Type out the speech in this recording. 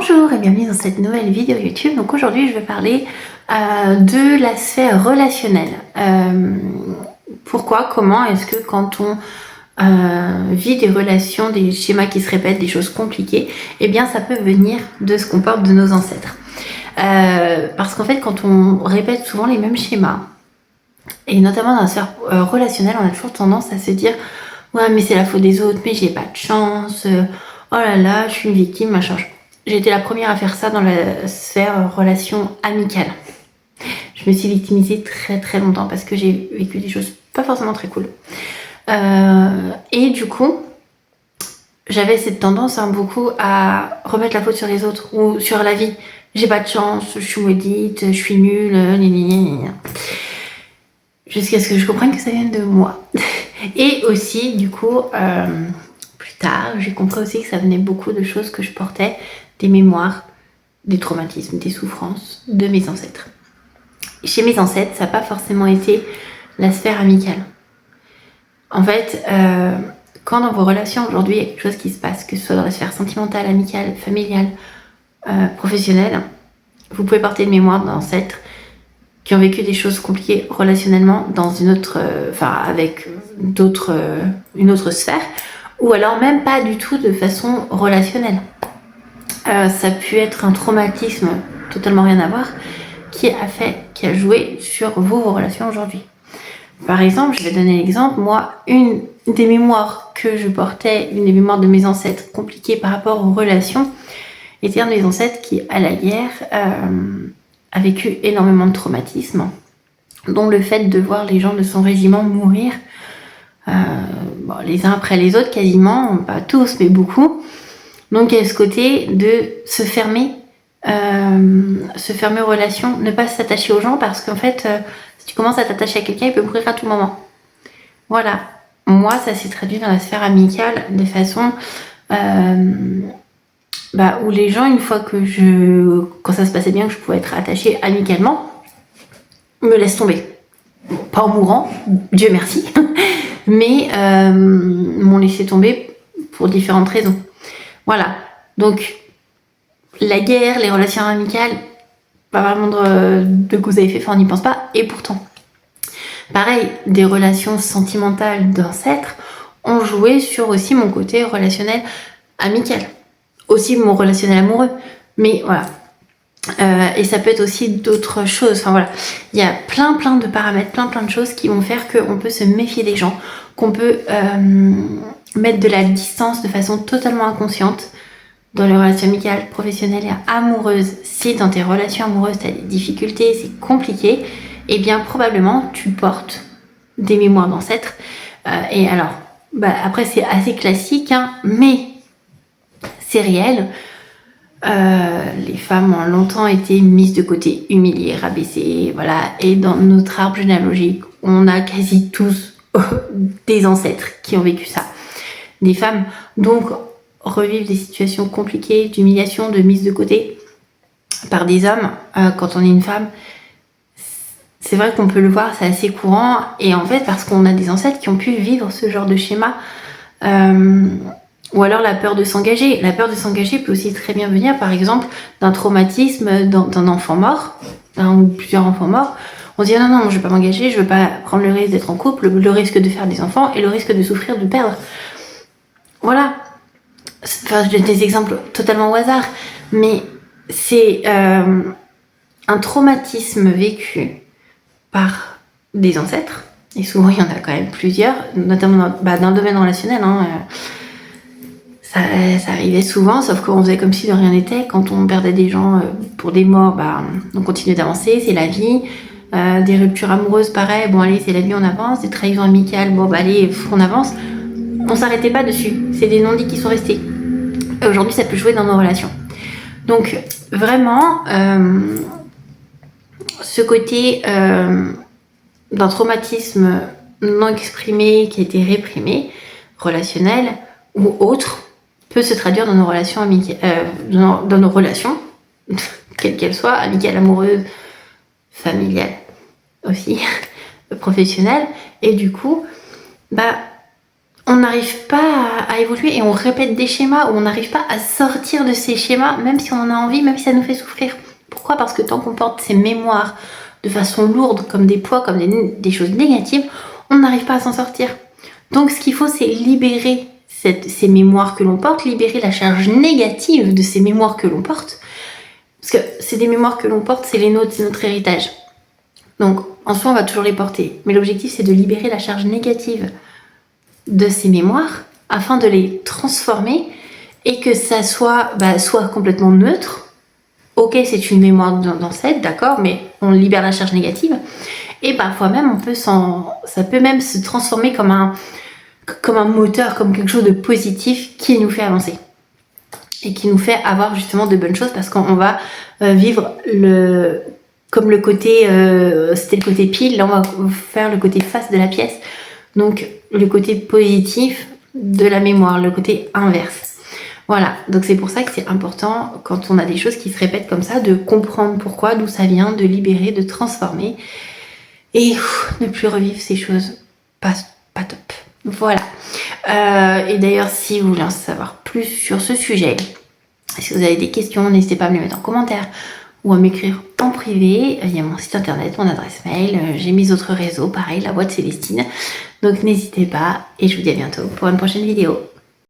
Bonjour et bienvenue dans cette nouvelle vidéo YouTube. Donc aujourd'hui je vais parler de la sphère relationnelle. Pourquoi, comment est-ce que quand on vit des relations, des schémas qui se répètent, des choses compliquées, eh bien ça peut venir de ce qu'on porte de nos ancêtres. Parce qu'en fait quand on répète souvent les mêmes schémas, et notamment dans la sphère relationnelle, on a toujours tendance à se dire ouais mais c'est la faute des autres, mais j'ai pas de chance, oh là là je suis une victime, machin. J'ai été la première à faire ça dans la sphère relation amicale. Je me suis victimisée très longtemps parce que j'ai vécu des choses pas forcément très cool. Et du coup, j'avais cette tendance beaucoup à remettre la faute sur les autres ou sur la vie. J'ai pas de chance, je suis maudite, je suis nulle, jusqu'à ce que je comprenne que ça vienne de moi. Et aussi, du coup, plus tard, j'ai compris aussi que ça venait beaucoup de choses que je portais, des mémoires, des traumatismes, des souffrances de mes ancêtres. Chez mes ancêtres, ça n'a pas forcément été la sphère amicale. En fait, quand dans vos relations aujourd'hui, il y a quelque chose qui se passe, que ce soit dans la sphère sentimentale, amicale, familiale, professionnelle, vous pouvez porter une mémoire d'ancêtres qui ont vécu des choses compliquées relationnellement dans une autre, avec une autre sphère, ou alors même pas du tout de façon relationnelle. Ça a pu être un traumatisme totalement rien à voir qui a joué sur vos relations aujourd'hui. Par exemple, je vais donner l'exemple, moi, une des mémoires que je portais, une des mémoires de mes ancêtres compliquées par rapport aux relations, était un de mes ancêtres qui, à la guerre, a vécu énormément de traumatismes, dont le fait de voir les gens de son régiment mourir, les uns après les autres quasiment, pas tous mais beaucoup. Donc il y a ce côté de se fermer aux relations, ne pas s'attacher aux gens parce qu'en fait, si tu commences à t'attacher à quelqu'un, il peut mourir à tout moment. Voilà. Moi, ça s'est traduit dans la sphère amicale de façon où les gens, une fois que quand ça se passait bien, que je pouvais être attachée amicalement, me laissent tomber. Bon, pas en mourant, Dieu merci, mais m'ont laissé tomber pour différentes raisons. Voilà, donc la guerre, les relations amicales, pas vraiment de cause à effet, on n'y pense pas, et pourtant. Pareil, des relations sentimentales d'ancêtres ont joué sur aussi mon côté relationnel amical, aussi mon relationnel amoureux, mais voilà. Et ça peut être aussi d'autres choses, enfin voilà, il y a plein de paramètres, plein de choses qui vont faire qu'on peut se méfier des gens, qu'on peut mettre de la distance de façon totalement inconsciente dans les relations amicales, professionnelles et amoureuses. Si dans tes relations amoureuses tu as des difficultés, c'est compliqué, et bien probablement tu portes des mémoires d'ancêtres. Et alors, après c'est assez classique, hein, mais c'est réel. Les femmes ont longtemps été mises de côté, humiliées, rabaissées, voilà. Et dans notre arbre généalogique, on a quasi tous des ancêtres qui ont vécu ça. Des femmes, donc, revivent des situations compliquées, d'humiliation, de mise de côté par des hommes. Quand on est une femme, c'est vrai qu'on peut le voir, c'est assez courant. Et en fait, parce qu'on a des ancêtres qui ont pu vivre ce genre de schéma, ou alors la peur de s'engager. La peur de s'engager peut aussi très bien venir, par exemple, d'un traumatisme d'un enfant mort, d'un ou plusieurs enfants morts. On se dit non, je ne vais pas m'engager, je ne veux pas prendre le risque d'être en couple, le risque de faire des enfants et le risque de souffrir, de perdre. Voilà. Enfin, je donne des exemples totalement au hasard, mais c'est un traumatisme vécu par des ancêtres, et souvent il y en a quand même plusieurs, notamment dans le domaine relationnel, hein, ça arrivait souvent, sauf qu'on faisait comme si de rien n'était. Quand on perdait des gens pour des morts, on continuait d'avancer, c'est la vie. Des ruptures amoureuses, pareil, bon allez, c'est la vie, on avance. Des trahisons amicales, allez, on avance. On s'arrêtait pas dessus, c'est des non-dits qui sont restés. Et aujourd'hui, ça peut jouer dans nos relations. Donc, vraiment, ce côté d'un traumatisme non exprimé, qui a été réprimé, relationnel ou autre, peut se traduire dans nos relations amicales, dans nos relations, quelles qu'elles soient, amicales, amoureuses, familiales aussi, professionnelles. Et du coup, on n'arrive pas à évoluer et on répète des schémas ou on n'arrive pas à sortir de ces schémas, même si on en a envie, même si ça nous fait souffrir. Pourquoi? Parce que tant qu'on porte ces mémoires de façon lourde, comme des poids, comme des choses négatives, on n'arrive pas à s'en sortir. Donc ce qu'il faut, c'est libérer ces mémoires que l'on porte, libérer la charge négative de ces mémoires que l'on porte. Parce que c'est des mémoires que l'on porte, c'est les nôtres, c'est notre héritage. Donc en soi, on va toujours les porter. Mais l'objectif, c'est de libérer la charge négative de ces mémoires afin de les transformer et que ça soit complètement neutre. Ok, c'est une mémoire d'ancêtre, d'accord, mais on libère la charge négative. Et parfois même, ça peut même se transformer comme un moteur, comme quelque chose de positif qui nous fait avancer. Et qui nous fait avoir justement de bonnes choses parce qu'on va vivre comme le côté, c'était le côté pile, là on va faire le côté face de la pièce. Donc le côté positif de la mémoire, le côté inverse. Voilà, donc c'est pour ça que c'est important quand on a des choses qui se répètent comme ça, de comprendre pourquoi, d'où ça vient, de libérer, de transformer et ne plus revivre ces choses pas top. Voilà. Et d'ailleurs, si vous voulez en savoir plus sur ce sujet, si vous avez des questions, n'hésitez pas à me les mettre en commentaire ou à m'écrire en privé. Il y a mon site internet, mon adresse mail, j'ai mes autres réseaux, pareil, la boîte Célestine. Donc n'hésitez pas et je vous dis à bientôt pour une prochaine vidéo.